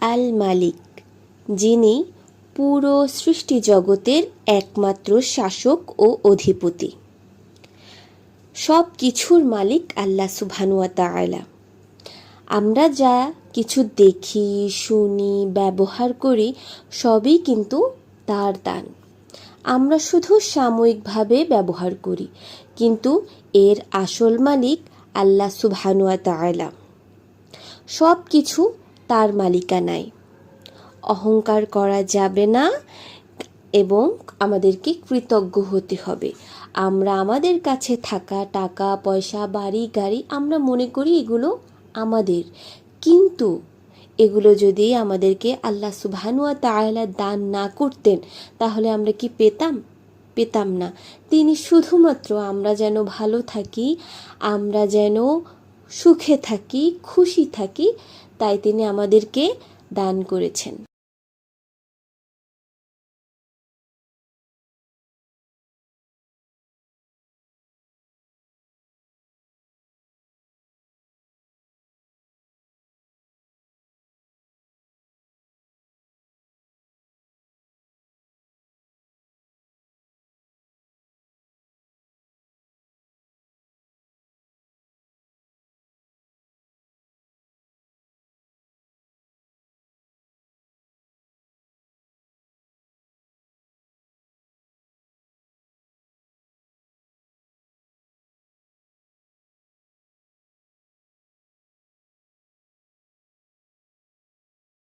আল মালিক, যিনি পুরো সৃষ্টি জগতের একমাত্র শাসক ও অধিপতি। সব কিছুর মালিক আল্লাহ সুবহানাহু ওয়া তাআলা। আমরা যা কিছু দেখি, শুনি, ব্যবহার করি সবই কিন্তু তার দান। আমরা শুধু সাময়িকভাবে ব্যবহার করি, কিন্তু এর আসল মালিক আল্লাহ সুবহানাহু ওয়া তাআলা। সব কিছু তার মালিকানায়। অহংকার করা যাবে না এবং আমাদেরকে কৃতজ্ঞ হতে হবে। আমরা আমাদের কাছে থাকা টাকা পয়সা, বাড়ি গাড়ি আমরা মনে করি এগুলো আমাদের, কিন্তু এগুলো যদি আমাদেরকে আল্লাহ সুবহানাহু ওয়া তাআলা দান না করতেন তাহলে আমরা কি পেতাম না। তিনি শুধুমাত্র আমরা যেন ভালো থাকি, আমরা যেন সুখে থাকি, খুশি থাকি, তাই তিনি আমাদেরকে দান করেছেন।